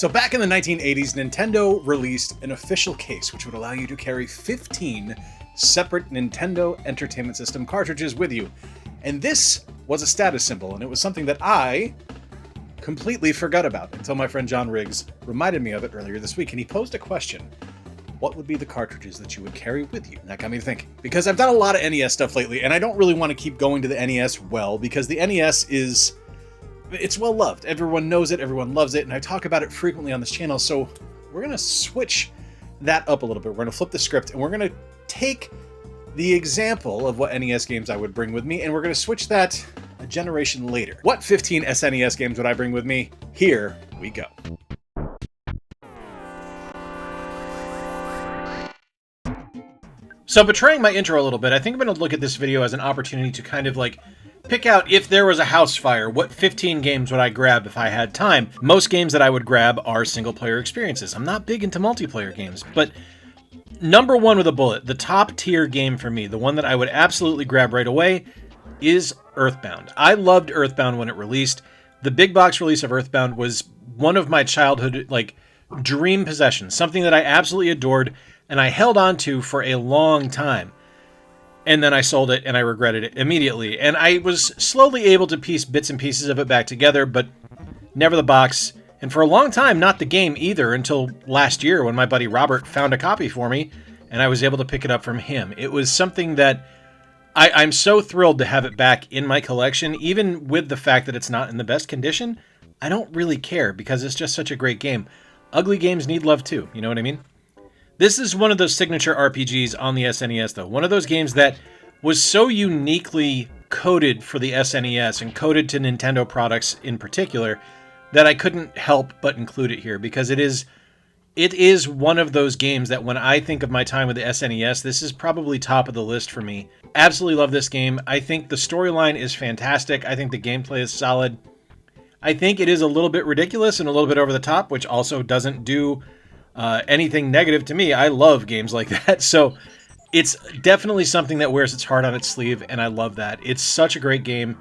So back in the 1980s, Nintendo released an official case which would allow you to carry 15 separate Nintendo Entertainment System cartridges with you. And this was a status symbol, and it was something that I completely forgot about until my friend John Riggs reminded me of it earlier this week, and he posed a question. What would be the cartridges that you would carry with you? And that got me thinking. Because I've done a lot of NES stuff lately, and I don't really want to keep going to the NES because the NES it's well loved. Everyone knows it, everyone loves it, and I talk about it frequently on this channel, so we're going to switch that up a little bit. We're going to flip the script, and we're going to take the example of what NES games I would bring with me, and we're going to switch that a generation later. What 15 SNES games would I bring with me? Here we go. So betraying my intro a little bit, I think I'm going to look at this video as an opportunity to kind of pick out, if there was a house fire, what 15 games would I grab if I had time? Most games that I would grab are single-player experiences. I'm not big into multiplayer games, but number one with a bullet, the top-tier game for me, the one that I would absolutely grab right away, is Earthbound. I loved Earthbound when it released. The big box release of Earthbound was one of my childhood, dream possessions, something that I absolutely adored, and I held on to for a long time. And then I sold it, and I regretted it immediately. And I was slowly able to piece bits and pieces of it back together, but never the box. And for a long time, not the game either, until last year when my buddy Robert found a copy for me, and I was able to pick it up from him. It was something that I'm so thrilled to have it back in my collection, even with the fact that it's not in the best condition. I don't really care, because it's just such a great game. Ugly games need love too, you know what I mean? This is one of those signature RPGs on the SNES, though. One of those games that was so uniquely coded for the SNES and coded to Nintendo products in particular that I couldn't help but include it here, because it is one of those games that when I think of my time with the SNES, this is probably top of the list for me. Absolutely love this game. I think the storyline is fantastic. I think the gameplay is solid. I think it is a little bit ridiculous and a little bit over the top, which also doesn't do anything negative to me. I love games like that. So it's definitely something that wears its heart on its sleeve, and I love that. It's such a great game.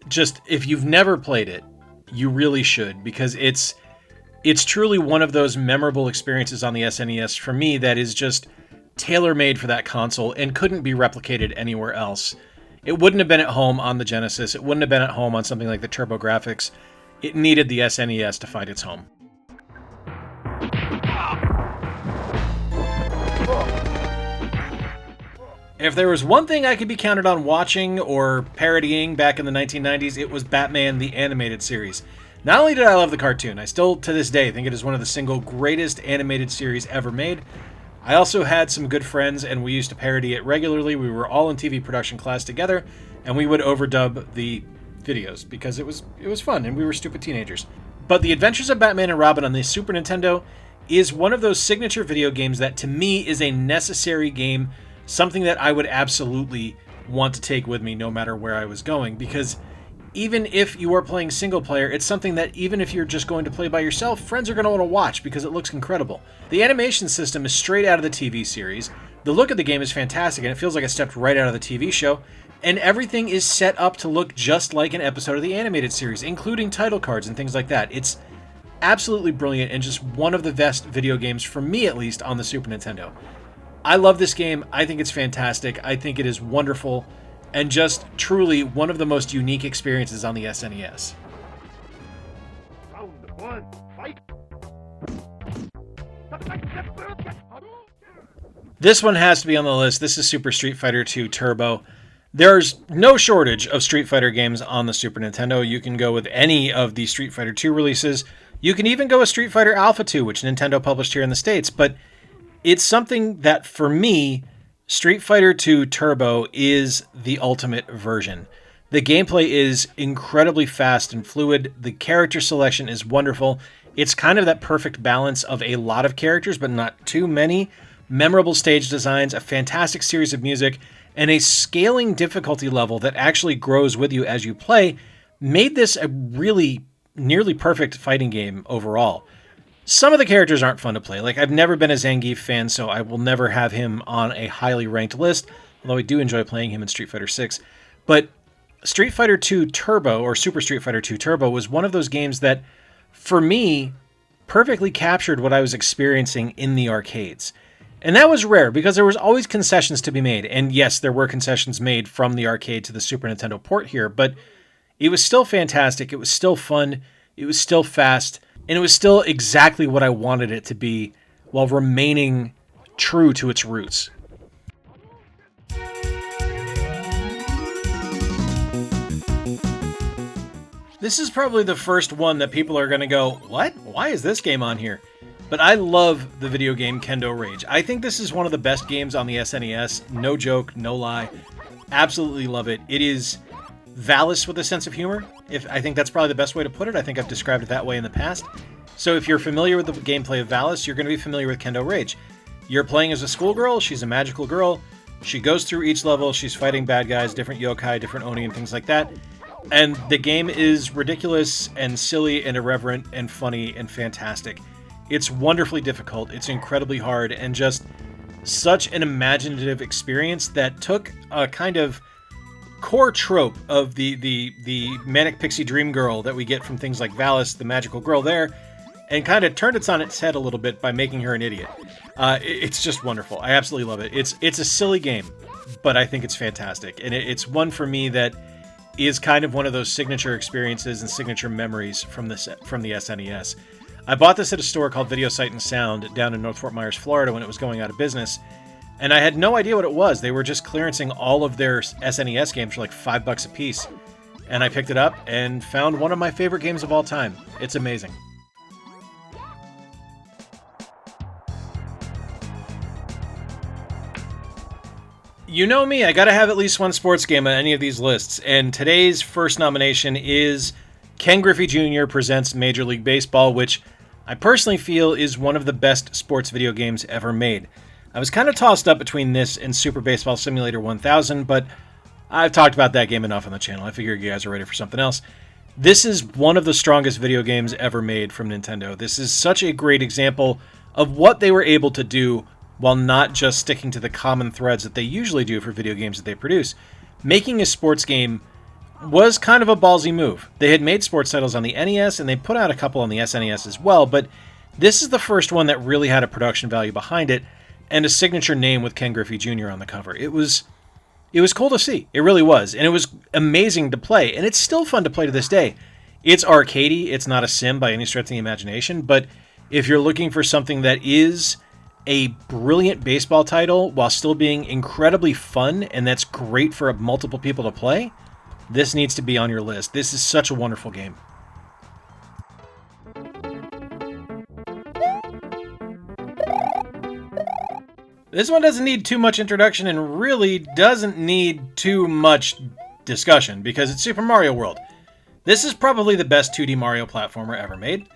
Just, if you've never played it, you really should, because it's truly one of those memorable experiences on the SNES for me that is just tailor-made for that console and couldn't be replicated anywhere else. It wouldn't have been at home on the Genesis. It wouldn't have been at home on something like the TurboGrafx. It needed the SNES to find its home. If there was one thing I could be counted on watching or parodying back in the 1990s, it was Batman the Animated Series. Not only did I love the cartoon, I still, to this day, think it is one of the single greatest animated series ever made. I also had some good friends, and we used to parody it regularly. We were all in TV production class together, and we would overdub the videos because it was fun, and we were stupid teenagers. But The Adventures of Batman and Robin on the Super Nintendo is one of those signature video games that, to me, is a necessary game, something that I would absolutely want to take with me no matter where I was going, because even if you are playing single player, it's something that even if you're just going to play by yourself, friends are going to want to watch because it looks incredible. The animation system is straight out of the TV series. The look of the game is fantastic, and it feels like it stepped right out of the TV show, and everything is set up to look just like an episode of the animated series, including title cards and things like that. It's absolutely brilliant and just one of the best video games, for me at least, on the Super Nintendo. I love this game. I think it's fantastic. I think it is wonderful, and just truly one of the most unique experiences on the SNES. Round one, fight. This one has to be on the list. This is Super Street Fighter 2 Turbo. There's no shortage of Street Fighter games on the Super Nintendo. You can go with any of the Street Fighter 2 releases. You can even go with Street Fighter Alpha 2, which Nintendo published here in the States, but it's something that, for me, Street Fighter 2 Turbo is the ultimate version. The gameplay is incredibly fast and fluid. The character selection is wonderful. It's kind of that perfect balance of a lot of characters, but not too many. Memorable stage designs, a fantastic series of music, and a scaling difficulty level that actually grows with you as you play made this a really nearly perfect fighting game overall. Some of the characters aren't fun to play. I've never been a Zangief fan, so I will never have him on a highly ranked list, although I do enjoy playing him in Street Fighter 6. But Street Fighter 2 Turbo, or Super Street Fighter 2 Turbo, was one of those games that, for me, perfectly captured what I was experiencing in the arcades. And that was rare because there was always concessions to be made. And yes, there were concessions made from the arcade to the Super Nintendo port here, but it was still fantastic. It was still fun. It was still fast. And it was still exactly what I wanted it to be while remaining true to its roots. This is probably the first one that people are going to go, what? Why is this game on here? But I love the video game Kendo Rage. I think this is one of the best games on the SNES. No joke, no lie. Absolutely love it. It is Valis with a sense of humor. I think that's probably the best way to put it. I think I've described it that way in the past. So if you're familiar with the gameplay of Valis, you're going to be familiar with Kendo Rage. You're playing as a schoolgirl. She's a magical girl. She goes through each level. She's fighting bad guys, different yokai, different oni, and things like that. And the game is ridiculous and silly and irreverent and funny and fantastic. It's wonderfully difficult. It's incredibly hard and just such an imaginative experience that took a kind of core trope of the manic pixie dream girl that we get from things like Valis, the magical girl there, and kind of turned it on its head a little bit by making her an idiot. It's just wonderful. I absolutely love it. It's a silly game, but I think it's fantastic. And it's one for me that is kind of one of those signature experiences and signature memories from the SNES. I bought this at a store called Video Sight and Sound down in North Fort Myers, Florida when it was going out of business, and I had no idea what it was. They were just clearancing all of their SNES games for like $5 a piece, and I picked it up and found one of my favorite games of all time. It's amazing. You know me, I gotta have at least one sports game on any of these lists, and today's first nomination is Ken Griffey Jr. Presents Major League Baseball, which I personally feel is one of the best sports video games ever made. I was kind of tossed up between this and Super Baseball Simulator 1000, but I've talked about that game enough on the channel. I figure you guys are ready for something else. This is one of the strongest video games ever made from Nintendo. This is such a great example of what they were able to do while not just sticking to the common threads that they usually do for video games that they produce. Making a sports game was kind of a ballsy move. They had made sports titles on the NES, and they put out a couple on the SNES as well, but this is the first one that really had a production value behind it, and a signature name with Ken Griffey Jr. on the cover. It was cool to see. It really was, and it was amazing to play, and it's still fun to play to this day. It's arcadey, it's not a sim by any stretch of the imagination, but if you're looking for something that is a brilliant baseball title while still being incredibly fun, and that's great for multiple people to play, this needs to be on your list. This is such a wonderful game. This one doesn't need too much introduction and really doesn't need too much discussion because it's Super Mario World. This is probably the best 2D Mario platformer ever made.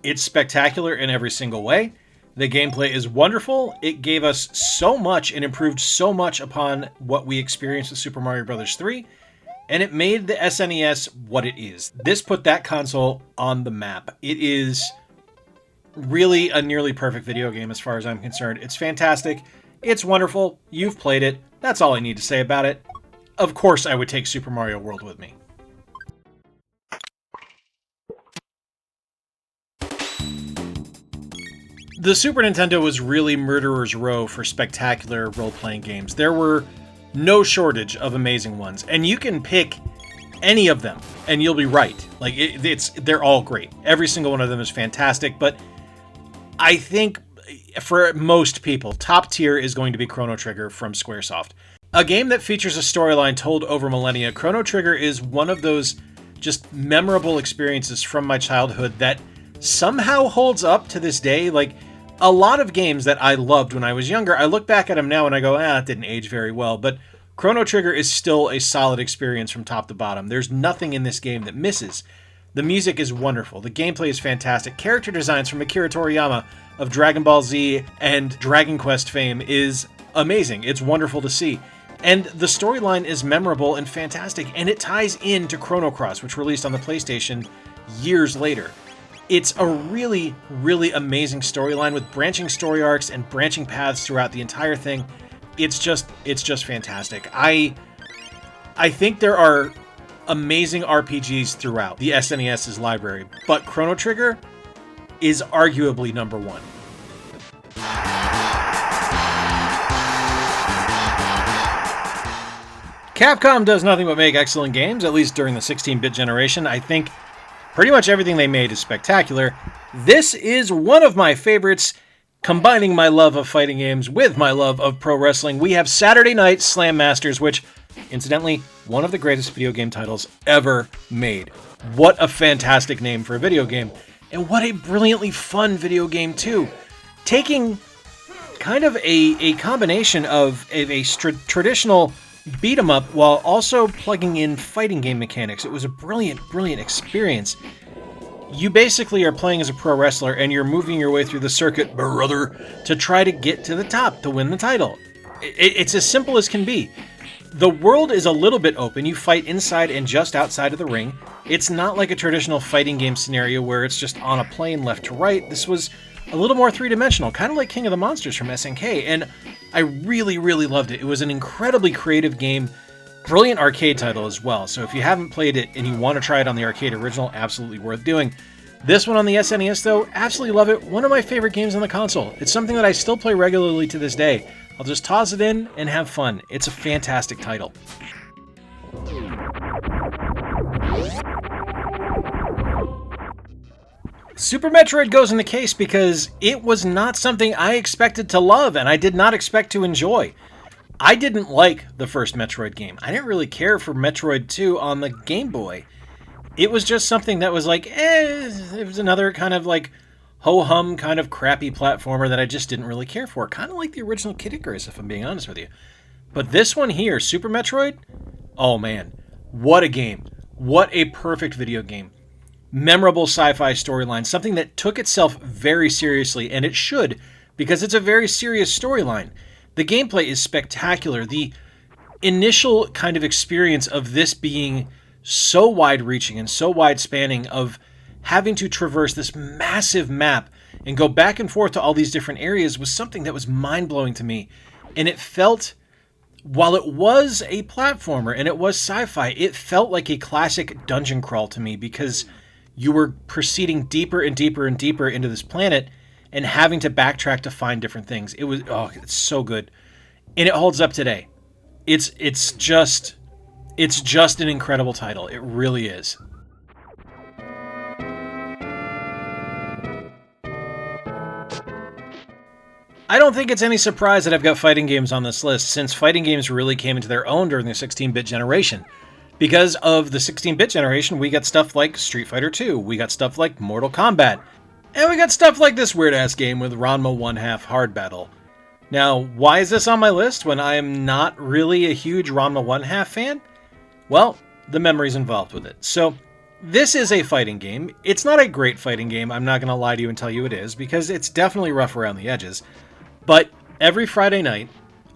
It's spectacular in every single way. The gameplay is wonderful. It gave us so much and improved so much upon what we experienced with Super Mario Bros. 3, and it made the SNES what it is. This put that console on the map. It is really a nearly perfect video game as far as I'm concerned. It's fantastic. It's wonderful. You've played it. That's all I need to say about it. Of course I would take Super Mario World with me. The Super Nintendo was really murderer's row for spectacular role-playing games. There were no shortage of amazing ones, and you can pick any of them, and you'll be right. Like they're all great. Every single one of them is fantastic, but I think for most people, top tier is going to be Chrono Trigger from Squaresoft. A game that features a storyline told over millennia, Chrono Trigger is one of those just memorable experiences from my childhood that somehow holds up to this day. Like, a lot of games that I loved when I was younger, I look back at them now and I go, it didn't age very well, but Chrono Trigger is still a solid experience from top to bottom. There's nothing in this game that misses. The music is wonderful. The gameplay is fantastic. Character designs from Akira Toriyama of Dragon Ball Z and Dragon Quest fame is amazing. It's wonderful to see. And the storyline is memorable and fantastic, and it ties into Chrono Cross, which released on the PlayStation years later. It's a really, really amazing storyline with branching story arcs and branching paths throughout the entire thing. It's just fantastic. I think there are amazing RPGs throughout the SNES's library, but Chrono Trigger, is arguably number one. Capcom does nothing but make excellent games, at least during the 16-bit generation. I think pretty much everything they made is spectacular. This is one of my favorites, combining my love of fighting games with my love of pro wrestling. We have Saturday Night Slam Masters, which, incidentally, one of the greatest video game titles ever made. What a fantastic name for a video game. And what a brilliantly fun video game, too. Taking kind of a combination of a traditional beat 'em up while also plugging in fighting game mechanics. It was a brilliant, brilliant experience. You basically are playing as a pro wrestler and you're moving your way through the circuit, brother, to try to get to the top to win the title. It's as simple as can be. The world is a little bit open. You fight inside and just outside of the ring. It's not like a traditional fighting game scenario where it's just on a plane left to right. This was a little more three-dimensional, kind of like King of the Monsters from SNK, and I really, really loved it. It was an incredibly creative game, brilliant arcade title as well, so if you haven't played it and you want to try it on the arcade original, absolutely worth doing. This one on the SNES, though, absolutely love it. One of my favorite games on the console. It's something that I still play regularly to this day. I'll just toss it in and have fun. It's a fantastic title. Super Metroid goes in the case because it was not something I expected to love, and I did not expect to enjoy. I didn't like the first Metroid game. I didn't really care for Metroid 2 on the Game Boy. It was just something that was like, it was another kind of like ho-hum kind of crappy platformer that I just didn't really care for. Kind of like the original Kid Icarus, if I'm being honest with you. But this one here, Super Metroid, oh man, what a game. What a perfect video game. Memorable sci-fi storyline, something that took itself very seriously, and it should, because it's a very serious storyline. The gameplay is spectacular. The initial kind of experience of this being so wide-reaching and so wide-spanning, of having to traverse this massive map and go back and forth to all these different areas, was something that was mind-blowing to me. And it felt, while it was a platformer and it was sci-fi, it felt like a classic dungeon crawl to me, because you were proceeding deeper and deeper and deeper into this planet and having to backtrack to find different things. It was, it's so good. And it holds up today. It's just an incredible title. It really is. I don't think it's any surprise that I've got fighting games on this list, since fighting games really came into their own during the 16-bit generation. Because of the 16-bit generation, we got stuff like Street Fighter II, we got stuff like Mortal Kombat, and we got stuff like this weird-ass game with Ranma 1/2 Hard Battle. Now, why is this on my list when I am not really a huge Ranma 1/2 fan? Well, the memories involved with it. So, this is a fighting game. It's not a great fighting game, I'm not going to lie to you and tell you it is, because it's definitely rough around the edges. But every Friday night,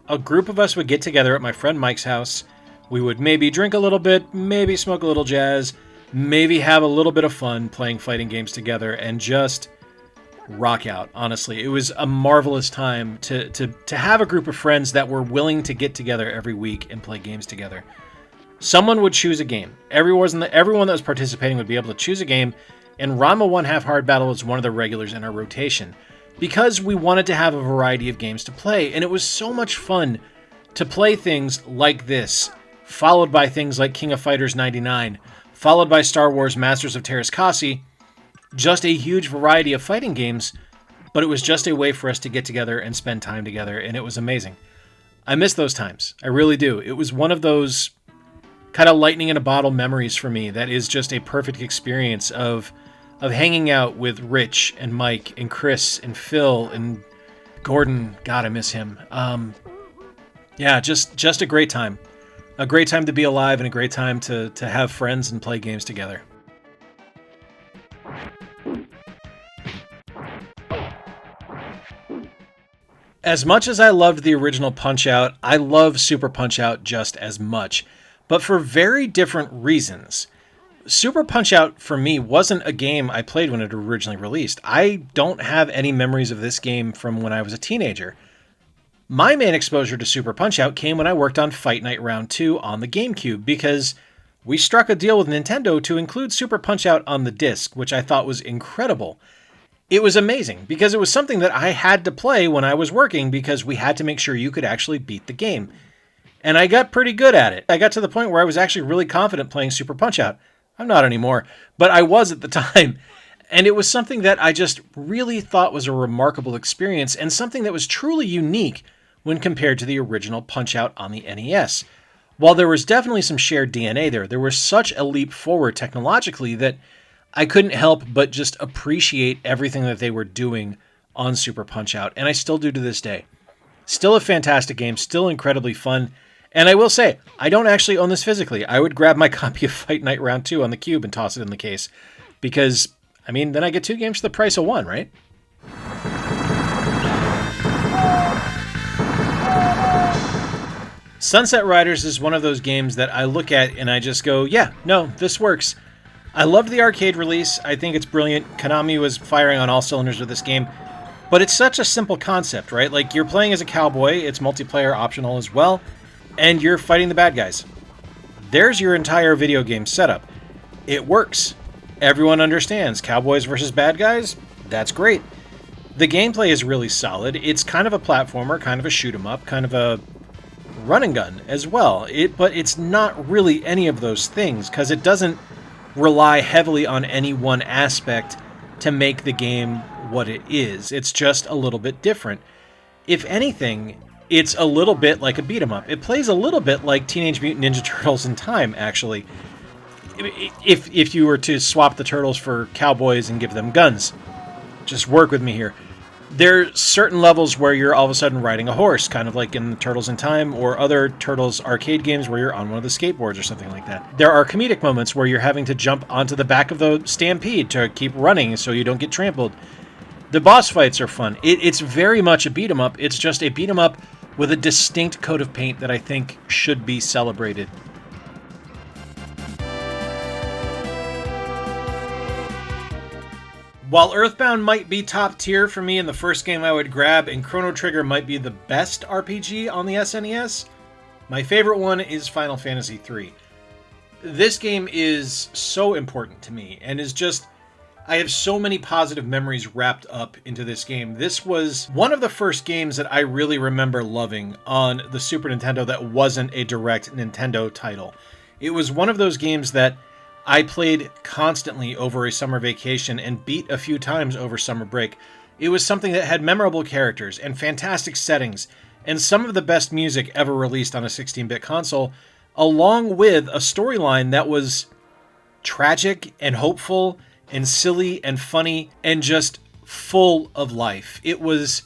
a group of us would get together at my friend Mike's house. We would maybe drink a little bit, maybe smoke a little jazz, maybe have a little bit of fun playing fighting games together, and just rock out. Honestly, it was a marvelous time to have a group of friends that were willing to get together every week and play games together. Someone would choose a game. Everyone that was participating would be able to choose a game, and Ranma 1/2 Hard Battle was one of the regulars in our rotation, because we wanted to have a variety of games to play, and it was so much fun to play things like this, followed by things like King of Fighters 99, followed by Star Wars Masters of Terras Kasi, just a huge variety of fighting games, but it was just a way for us to get together and spend time together, and it was amazing. I miss those times. I really do. It was one of those kind of lightning in a bottle memories for me that is just a perfect experience of hanging out with Rich and Mike and Chris and Phil and Gordon. God, I miss him. Yeah, just a great time. A great time to be alive, and a great time to have friends and play games together. As much as I loved the original Punch-Out, I love Super Punch-Out just as much, but for very different reasons. Super Punch-Out, for me, wasn't a game I played when it originally released. I don't have any memories of this game from when I was a teenager. My main exposure to Super Punch-Out came when I worked on Fight Night Round 2 on the GameCube, because we struck a deal with Nintendo to include Super Punch-Out on the disc, which I thought was incredible. It was amazing because it was something that I had to play when I was working because we had to make sure you could actually beat the game. And I got pretty good at it. I got to the point where I was actually really confident playing Super Punch-Out. I'm not anymore, but I was at the time. And it was something that I just really thought was a remarkable experience and something that was truly unique when compared to the original Punch-Out on the NES. While there was definitely some shared DNA there was such a leap forward technologically that I couldn't help but just appreciate everything that they were doing on Super Punch-Out, and I still do to this day. Still a fantastic game, still incredibly fun, and I will say, I don't actually own this physically. I would grab my copy of Fight Night Round 2 on the Cube and toss it in the case, because, I mean, then I get 2 games for the price of 1, right? Sunset Riders is one of those games that I look at and I just go, yeah, no, this works. I loved the arcade release. I think it's brilliant. Konami was firing on all cylinders with this game. But it's such a simple concept, right? Like, you're playing as a cowboy, it's multiplayer optional as well, and you're fighting the bad guys. There's your entire video game setup. It works. Everyone understands. Cowboys versus bad guys? That's great. The gameplay is really solid. It's kind of a platformer, kind of a shoot 'em up, kind of a run and gun as well. But it's not really any of those things, because it doesn't rely heavily on any one aspect to make the game what it is. It's just a little bit different. If anything, it's a little bit like a beat 'em up. It plays a little bit like Teenage Mutant Ninja Turtles in time, actually. If you were to swap the turtles for cowboys and give them guns. Just work with me here. There's certain levels where you're all of a sudden riding a horse, kind of like in Turtles in Time or other Turtles arcade games where you're on one of the skateboards or something like that. There are comedic moments where you're having to jump onto the back of the stampede to keep running so you don't get trampled. The boss fights are fun. It's very much a beat 'em up. It's just a beat 'em up with a distinct coat of paint that I think should be celebrated. While Earthbound might be top tier for me in the first game I would grab, and Chrono Trigger might be the best RPG on the SNES, my favorite one is Final Fantasy III. This game is so important to me, and is just... I have so many positive memories wrapped up into this game. This was one of the first games that I really remember loving on the Super Nintendo that wasn't a direct Nintendo title. It was one of those games that I played constantly over a summer vacation and beat a few times over summer break. It was something that had memorable characters and fantastic settings and some of the best music ever released on a 16-bit console, along with a storyline that was tragic and hopeful and silly and funny and just full of life. It was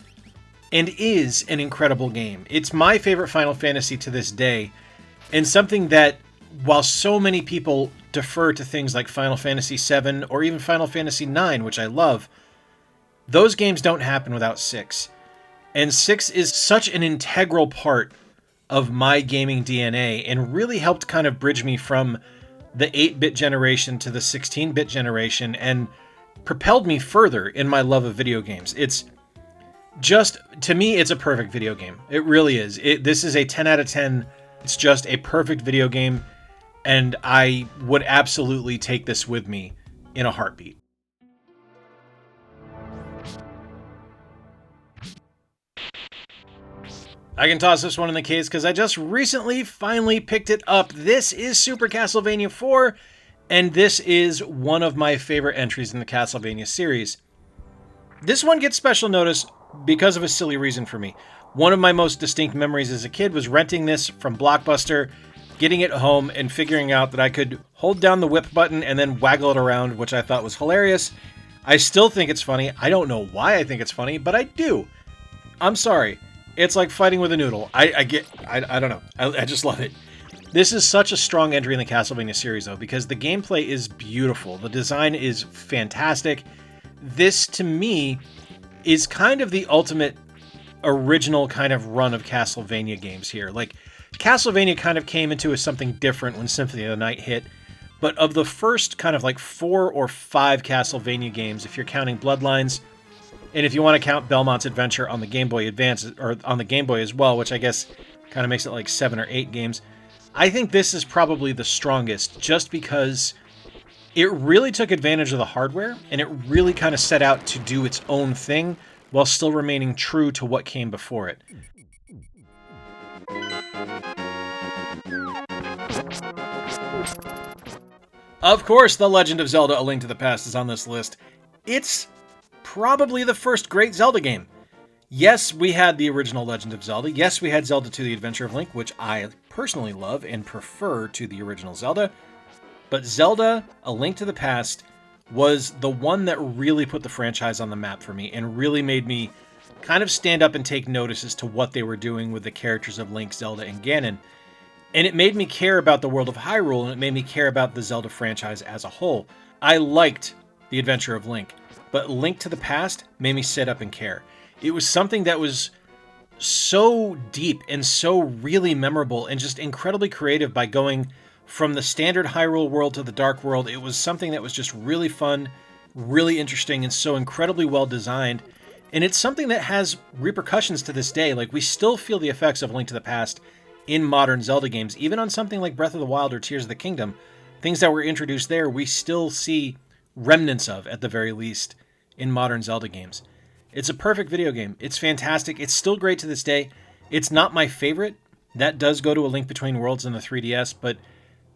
and is an incredible game. It's my favorite Final Fantasy to this day, and something that, while so many people defer to things like Final Fantasy VII or even Final Fantasy IX, which I love, those games don't happen without 6. And 6 is such an integral part of my gaming DNA and really helped kind of bridge me from the 8-bit generation to the 16-bit generation and propelled me further in my love of video games. It's just, to me, it's a perfect video game. It really is. This is a 10 out of 10. It's just a perfect video game. And I would absolutely take this with me in a heartbeat. I can toss this one in the case because I just recently finally picked it up. This is Super Castlevania 4, and this is one of my favorite entries in the Castlevania series. This one gets special notice because of a silly reason for me. One of my most distinct memories as a kid was renting this from Blockbuster, getting it home, and figuring out that I could hold down the whip button and then waggle it around, which I thought was hilarious. I still think it's funny. I don't know why I think it's funny, but I do. I'm sorry. It's like fighting with a noodle. I don't know. I just love it. This is such a strong entry in the Castlevania series, though, because the gameplay is beautiful. The design is fantastic. This, to me, is kind of the ultimate original kind of run of Castlevania games here. Like, Castlevania kind of came into something different when Symphony of the Night hit, but of the first kind of like 4 or 5 Castlevania games, if you're counting Bloodlines, and if you want to count Belmont's Adventure on the Game Boy Advance, or on the Game Boy as well, which I guess kind of makes it like 7 or 8 games, I think this is probably the strongest, just because It really took advantage of the hardware, and it really kind of set out to do its own thing while still remaining true to what came before it. Of course, The Legend of Zelda: A Link to the Past is on this list. It's probably the first great Zelda game. Yes, we had the original Legend of Zelda. Yes, we had Zelda 2: The Adventure of Link, which I personally love and prefer to the original Zelda. But Zelda: A Link to the Past was the one that really put the franchise on the map for me and really made me kind of stand up and take notice as to what they were doing with the characters of Link, Zelda, and Ganon. And it made me care about the world of Hyrule, and it made me care about the Zelda franchise as a whole. I liked The Adventure of Link, but Link to the Past made me sit up and care. It was something that was so deep and so really memorable and just incredibly creative by going from the standard Hyrule world to the Dark World. It was something that was just really fun, really interesting, and so incredibly well designed. And it's something that has repercussions to this day. Like, we still feel the effects of Link to the Past in modern Zelda games. Even on something like Breath of the Wild or Tears of the Kingdom, things that were introduced there, we still see remnants of, at the very least, in modern Zelda games. It's a perfect video game. It's fantastic. It's still great to this day. It's not my favorite. That does go to A Link Between Worlds and the 3DS, but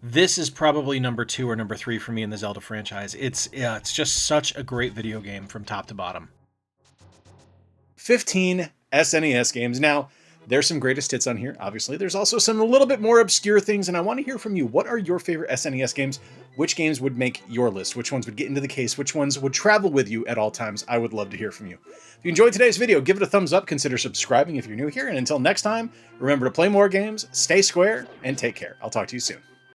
this is probably number 2 or number 3 for me in the Zelda franchise. It's just such a great video game from top to bottom. 15 SNES games. Now, there's some greatest hits on here, obviously. There's also some a little bit more obscure things, and I want to hear from you. What are your favorite SNES games? Which games would make your list? Which ones would get into the case? Which ones would travel with you at all times? I would love to hear from you. If you enjoyed today's video, give it a thumbs up. Consider subscribing if you're new here. And until next time, remember to play more games, stay square, and take care. I'll talk to you soon.